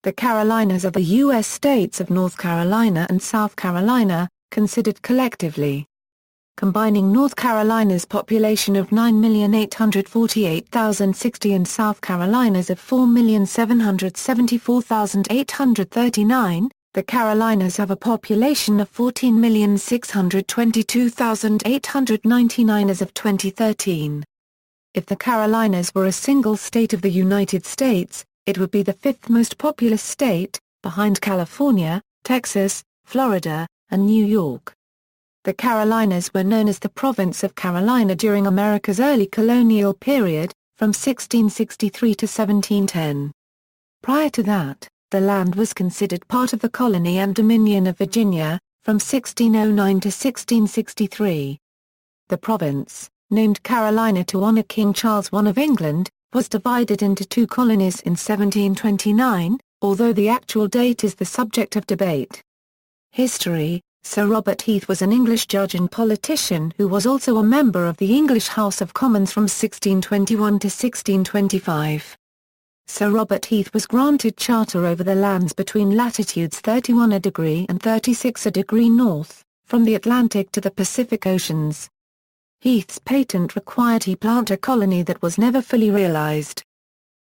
The Carolinas are the U.S. states of North Carolina and South Carolina, considered collectively. Combining North Carolina's population of 9,848,060 and South Carolina's of 4,774,839, the Carolinas have a population of 14,622,899 as of 2013. If the Carolinas were a single state of the United States, it would be the fifth most populous state, behind California, Texas, Florida, and New York. The Carolinas were known as the Province of Carolina during America's early colonial period, from 1663 to 1710. Prior to that, the land was considered part of the colony and dominion of Virginia, from 1609 to 1663. The province, named Carolina to honor King Charles I of England, was divided into two colonies in 1729, although the actual date is the subject of debate. History: Sir Robert Heath was an English judge and politician who was also a member of the English House of Commons from 1621 to 1625. Sir Robert Heath was granted charter over the lands between latitudes 31° and 36° north, from the Atlantic to the Pacific Oceans. Heath's patent required he plant a colony that was never fully realized.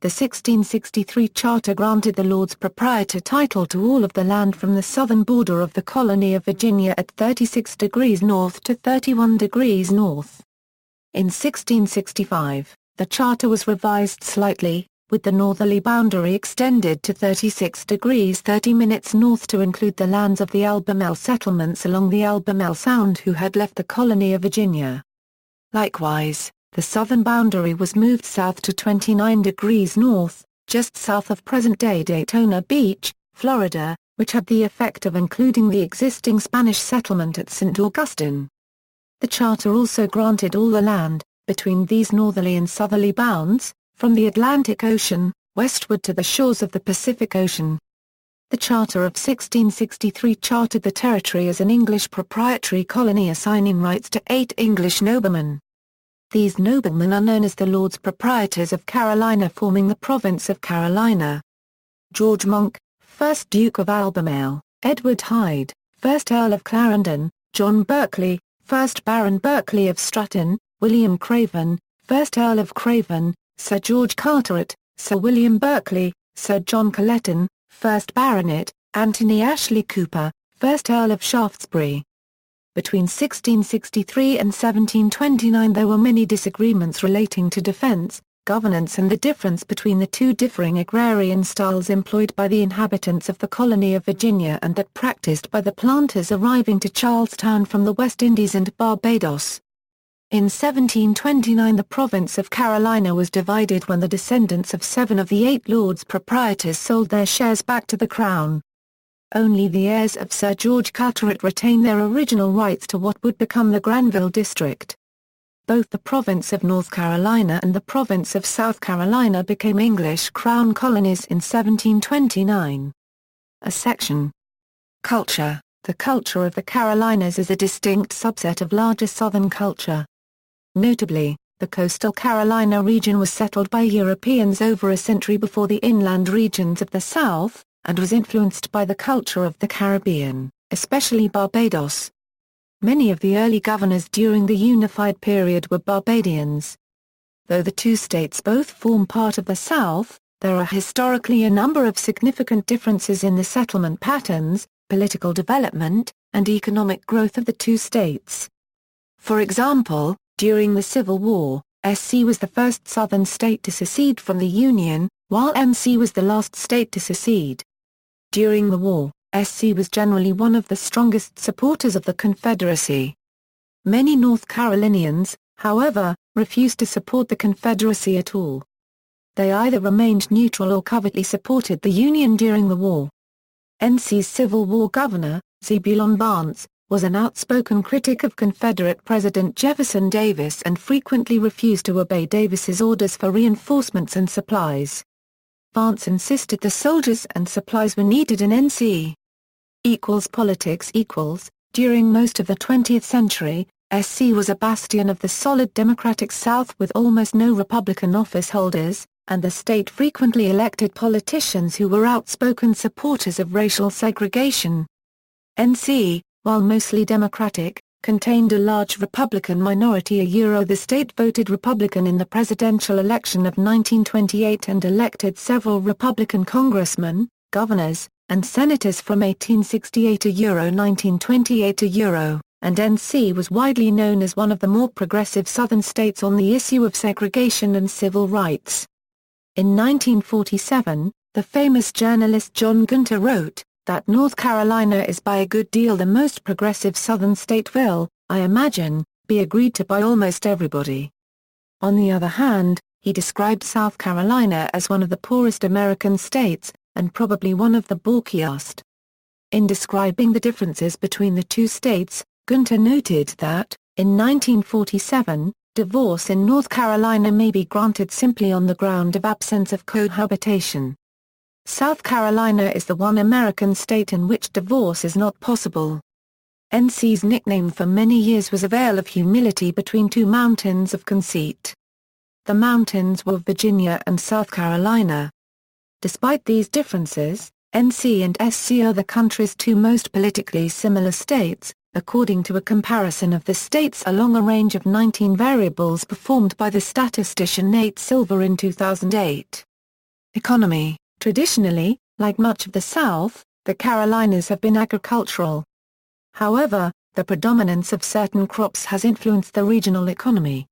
The 1663 charter granted the Lords Proprietor title to all of the land from the southern border of the colony of Virginia at 36° north to 31° north. In 1665, the charter was revised slightly, with the northerly boundary extended to 36° 30' north to include the lands of the Albemarle settlements along the Albemarle Sound who had left the colony of Virginia. Likewise, the southern boundary was moved south to 29° north, just south of present-day Daytona Beach, Florida, which had the effect of including the existing Spanish settlement at St. Augustine. The charter also granted all the land, between these northerly and southerly bounds, from the Atlantic Ocean, westward to the shores of the Pacific Ocean. The Charter of 1663 chartered the territory as an English proprietary colony assigning rights to 8 English noblemen. These noblemen are known as the Lords Proprietors of Carolina, forming the Province of Carolina. George Monk, 1st Duke of Albemarle, Edward Hyde, 1st Earl of Clarendon, John Berkeley, 1st Baron Berkeley of Stratton, William Craven, 1st Earl of Craven, Sir George Carteret, Sir William Berkeley, Sir John Colleton, 1st Baronet, Anthony Ashley Cooper, 1st Earl of Shaftesbury. Between 1663 and 1729 there were many disagreements relating to defence, governance and the difference between the two differing agrarian styles employed by the inhabitants of the colony of Virginia and that practiced by the planters arriving to Charlestown from the West Indies and Barbados. In 1729 the province of Carolina was divided when the descendants of 7 of the 8 Lords Proprietors sold their shares back to the Crown. Only the heirs of Sir George Carteret retained their original rights to what would become the Granville District. Both the province of North Carolina and the province of South Carolina became English Crown colonies in 1729. A section. Culture. The culture of the Carolinas is a distinct subset of larger Southern culture. Notably, the coastal Carolina region was settled by Europeans over a century before the inland regions of the South, and was influenced by the culture of the Caribbean, especially Barbados. Many of the early governors during the Unified period were Barbadians. Though the two states both form part of the South, there are historically a number of significant differences in the settlement patterns, political development, and economic growth of the two states. For example, during the Civil War, SC was the first Southern state to secede from the Union, while MC was the last state to secede. During the war, SC was generally one of the strongest supporters of the Confederacy. Many North Carolinians, however, refused to support the Confederacy at all. They either remained neutral or covertly supported the Union during the war. NC's Civil War governor, Zebulon Vance, was an outspoken critic of Confederate President Jefferson Davis and frequently refused to obey Davis's orders for reinforcements and supplies. Vance insisted the soldiers and supplies were needed in NC. Politics. During most of the 20th century, SC was a bastion of the solid Democratic South with almost no Republican office holders, and the state frequently elected politicians who were outspoken supporters of racial segregation. NC, while mostly Democratic, contained a large Republican minority. The state voted Republican in the presidential election of 1928 and elected several Republican congressmen, governors, and senators from 1868 to 1928 to and NC was widely known as one of the more progressive Southern states on the issue of segregation and civil rights. In 1947, the famous journalist John Gunter wrote, that North Carolina is by a good deal the most progressive Southern state will, I imagine, be agreed to by almost everybody. On the other hand, he described South Carolina as one of the poorest American states, and probably one of the balkiest. In describing the differences between the two states, Gunter noted that, in 1947, divorce in North Carolina may be granted simply on the ground of absence of cohabitation. South Carolina is the one American state in which divorce is not possible. NC's nickname for many years was a Vale of Humility between two mountains of conceit. The mountains were Virginia and South Carolina. Despite these differences, NC and SC are the country's two most politically similar states, according to a comparison of the states along a range of 19 variables performed by the statistician Nate Silver in 2008. Economy. Traditionally, like much of the South, the Carolinas have been agricultural. However, the predominance of certain crops has influenced the regional economy.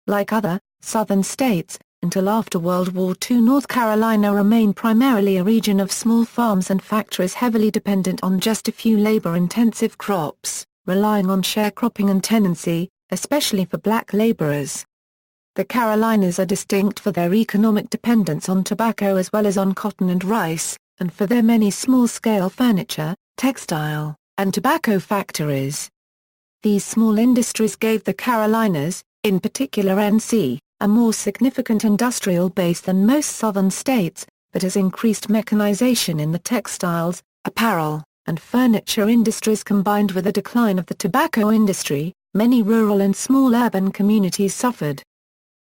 Like other, Southern states, until after World War II, North Carolina remained primarily a region of small farms and factories heavily dependent on just a few labor-intensive crops, relying on sharecropping and tenancy, especially for black laborers. The Carolinas are distinct for their economic dependence on tobacco as well as on cotton and rice, and for their many small-scale furniture, textile, and tobacco factories. These small industries gave the Carolinas, in particular NC, a more significant industrial base than most southern states, but as increased mechanization in the textiles, apparel, and furniture industries combined with a decline of the tobacco industry, many rural and small urban communities suffered.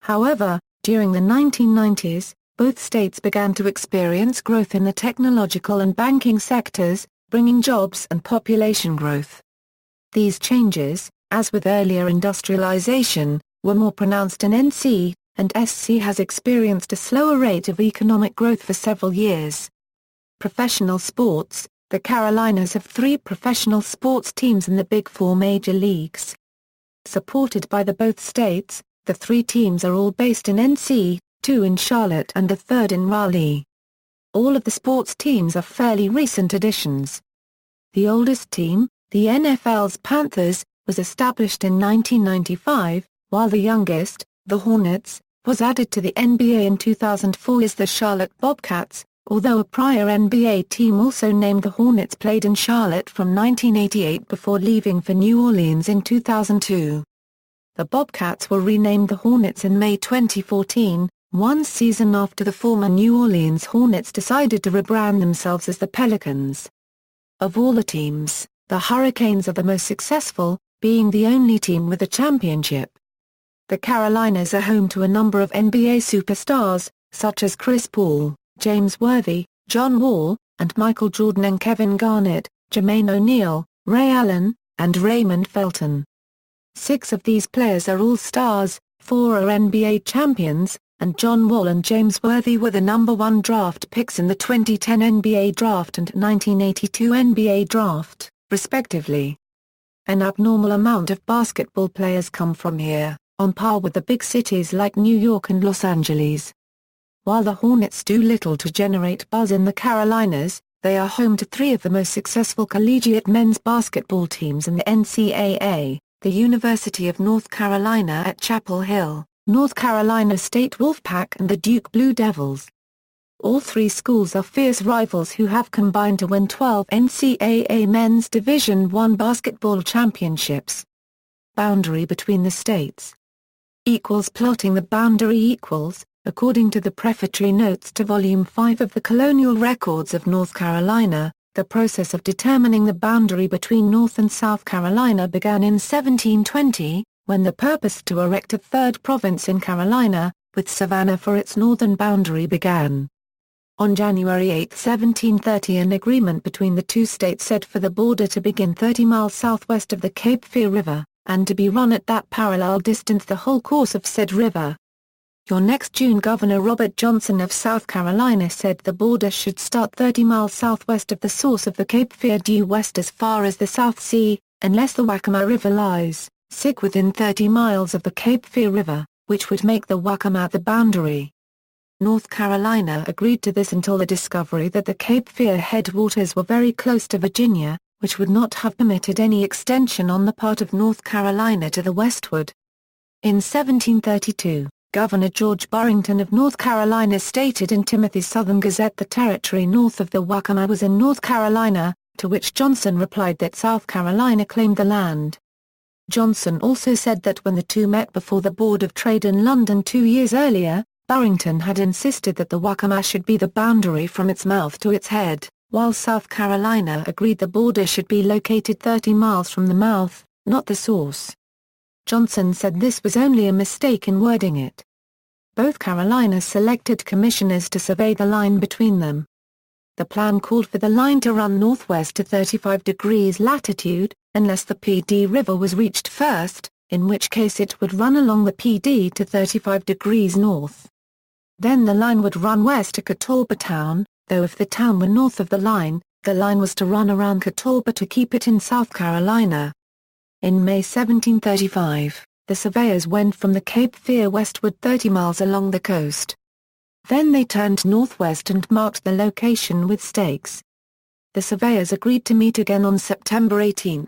However, during the 1990s, both states began to experience growth in the technological and banking sectors, bringing jobs and population growth. These changes, as with earlier industrialization, were more pronounced in NC, and SC has experienced a slower rate of economic growth for several years. Professional sports. The Carolinas have 3 professional sports teams in the Big Four major leagues. Supported by both states, the 3 teams are all based in NC, 2 in Charlotte and a third in Raleigh. All of the sports teams are fairly recent additions. The oldest team, the NFL's Panthers, was established in 1995, while the youngest, the Hornets, was added to the NBA in 2004 as the Charlotte Bobcats, although a prior NBA team also named the Hornets played in Charlotte from 1988 before leaving for New Orleans in 2002. The Bobcats were renamed the Hornets in May 2014, one season after the former New Orleans Hornets decided to rebrand themselves as the Pelicans. Of all the teams, the Hurricanes are the most successful, being the only team with a championship. The Carolinas are home to a number of NBA superstars, such as Chris Paul, James Worthy, John Wall, and Michael Jordan, and Kevin Garnett, Jermaine O'Neal, Ray Allen, and Raymond Felton. 6 of these players are All-Stars, 4 are NBA champions, and John Wall and James Worthy were the number 1 draft picks in the 2010 NBA draft and 1982 NBA draft, respectively. An abnormal amount of basketball players come from here, on par with the big cities like New York and Los Angeles. While the Hornets do little to generate buzz in the Carolinas, they are home to 3 of the most successful collegiate men's basketball teams in the NCAA, the University of North Carolina at Chapel Hill, North Carolina State Wolfpack, and the Duke Blue Devils. All 3 schools are fierce rivals who have combined to win 12 NCAA Men's Division I basketball championships. Boundary between the states. Plotting the boundary according to the prefatory notes to Volume 5 of the Colonial Records of North Carolina, the process of determining the boundary between North and South Carolina began in 1720, when the purpose to erect a 3rd province in Carolina, with Savannah for its northern boundary began. On January 8, 1730, an agreement between the two states said for the border to begin 30 miles southwest of the Cape Fear River, and to be run at that parallel distance the whole course of said river. Your next June, Governor Robert Johnson of South Carolina said the border should start 30 miles southwest of the source of the Cape Fear due west as far as the South Sea, unless the Waccamaw River lies, within 30 miles of the Cape Fear River, which would make the Waccamaw the boundary. North Carolina agreed to this until the discovery that the Cape Fear headwaters were very close to Virginia, which would not have permitted any extension on the part of North Carolina to the westward. In 1732, Governor George Burrington of North Carolina stated in Timothy's Southern Gazette the territory north of the Waccamaw was in North Carolina, to which Johnson replied that South Carolina claimed the land. Johnson also said that when the two met before the Board of Trade in London 2 years earlier, Burrington had insisted that the Waccamaw should be the boundary from its mouth to its head, while South Carolina agreed the border should be located 30 miles from the mouth, not the source. Johnson said this was only a mistake in wording it. Both Carolinas selected commissioners to survey the line between them. The plan called for the line to run northwest to 35 degrees latitude, unless the PD River was reached first, in which case it would run along the PD to 35 degrees north. Then the line would run west to Catawba town, though if the town were north of the line was to run around Catawba to keep it in South Carolina. In May 1735, the surveyors went from the Cape Fear westward 30 miles along the coast. Then they turned northwest and marked the location with stakes. The surveyors agreed to meet again on September 18.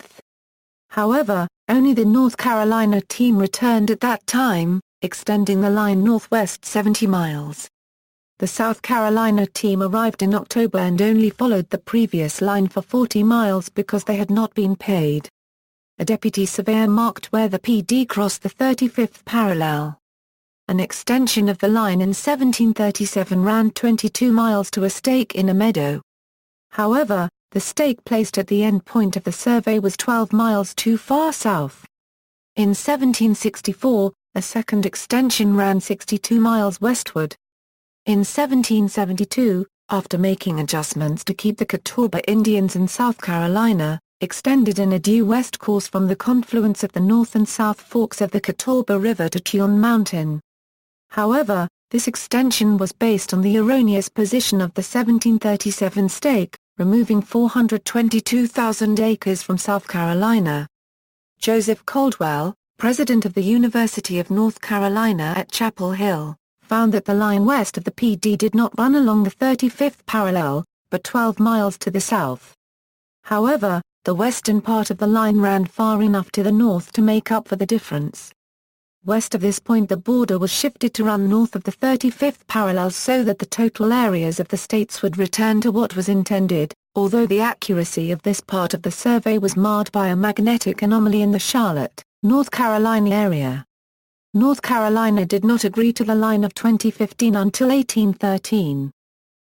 However, only the North Carolina team returned at that time, extending the line northwest 70 miles. The South Carolina team arrived in October and only followed the previous line for 40 miles because they had not been paid. A deputy surveyor marked where the PD crossed the 35th parallel. An extension of the line in 1737 ran 22 miles to a stake in a meadow. However, the stake placed at the end point of the survey was 12 miles too far south. In 1764, a second extension ran 62 miles westward. In 1772, after making adjustments to keep the Catawba Indians in South Carolina, extended in a due west course from the confluence of the north and south forks of the Catawba River to Cheyenne Mountain. However, this extension was based on the erroneous position of the 1737 stake, removing 422,000 acres from South Carolina. Joseph Caldwell, president of the University of North Carolina at Chapel Hill, found that the line west of the PD did not run along the 35th parallel, but 12 miles to the south. However, the western part of the line ran far enough to the north to make up for the difference. West of this point the border was shifted to run north of the 35th parallel so that the total areas of the states would return to what was intended, although the accuracy of this part of the survey was marred by a magnetic anomaly in the Charlotte, North Carolina area. North Carolina did not agree to the line of 2015 until 1813.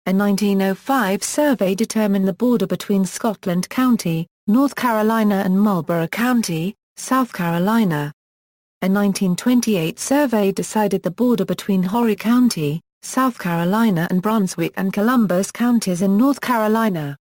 A 1905 survey determined the border between Scotland County, North Carolina and Marlborough County, South Carolina. A 1928 survey decided the border between Horry County, South Carolina and Brunswick and Columbus counties in North Carolina.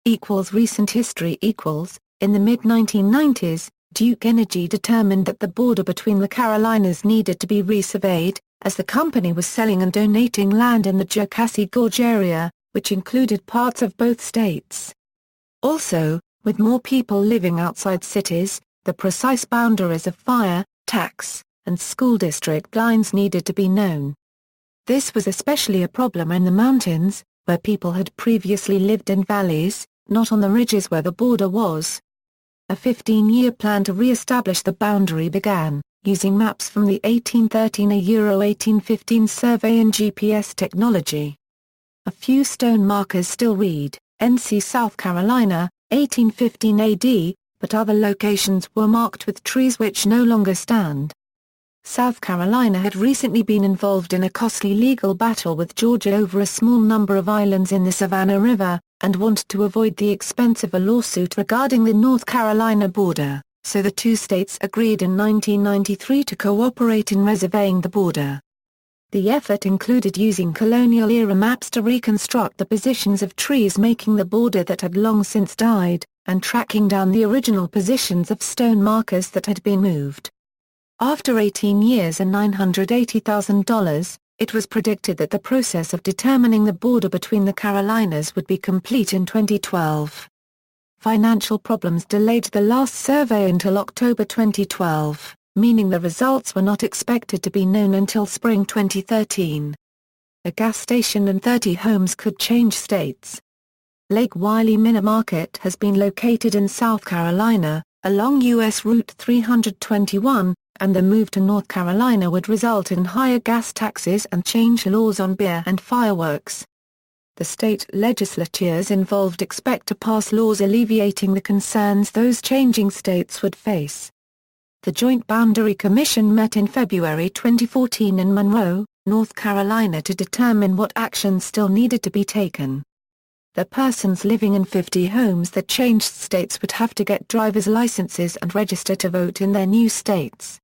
Recent history in the mid-1990s, Duke Energy determined that the border between the Carolinas needed to be resurveyed, as the company was selling and donating land in the Jocassee Gorge area, which included parts of both states. Also, with more people living outside cities, the precise boundaries of fire, tax, and school district lines needed to be known. This was especially a problem in the mountains, where people had previously lived in valleys, not on the ridges where the border was. A 15-year plan to re-establish the boundary began, using maps from the 1813–1815 survey and GPS technology. A few stone markers still read, NC South Carolina, 1815 AD, but other locations were marked with trees which no longer stand. South Carolina had recently been involved in a costly legal battle with Georgia over a small number of islands in the Savannah River, and wanted to avoid the expense of a lawsuit regarding the North Carolina border, so the two states agreed in 1993 to cooperate in resurveying the border. The effort included using colonial-era maps to reconstruct the positions of trees making the border that had long since died, and tracking down the original positions of stone markers that had been moved. After 18 years and $980,000, it was predicted that the process of determining the border between the Carolinas would be complete in 2012. Financial problems delayed the last survey until October 2012, meaning the results were not expected to be known until spring 2013. A gas station and 30 homes could change states. Lake Wylie Mini Market has been located in South Carolina, along U.S. Route 321, and the move to North Carolina would result in higher gas taxes and change laws on beer and fireworks. The state legislatures involved expect to pass laws alleviating the concerns those changing states would face. The Joint Boundary Commission met in February 2014 in Monroe, North Carolina to determine what actions still needed to be taken. The persons living in 50 homes that changed states would have to get driver's licenses and register to vote in their new states.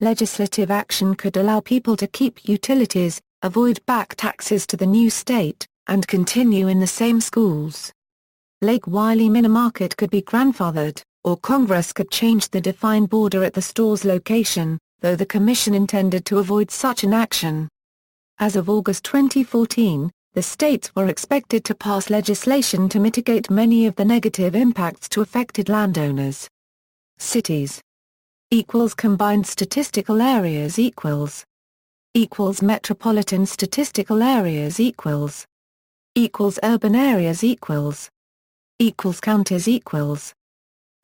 Legislative action could allow people to keep utilities, avoid back taxes to the new state, and continue in the same schools. Lake Wylie Mini Market could be grandfathered, or Congress could change the defined border at the store's location, though the Commission intended to avoid such an action. As of August 2014, the states were expected to pass legislation to mitigate many of the negative impacts to affected landowners. Cities equals combined statistical areas equals metropolitan statistical areas equals urban areas equals counties equals.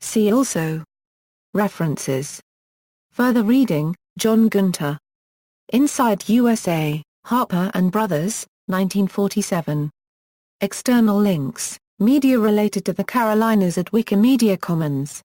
See also. References. Further reading, John Gunter. Inside USA, Harper and Brothers, 1947. External links, media related to the Carolinas at Wikimedia Commons.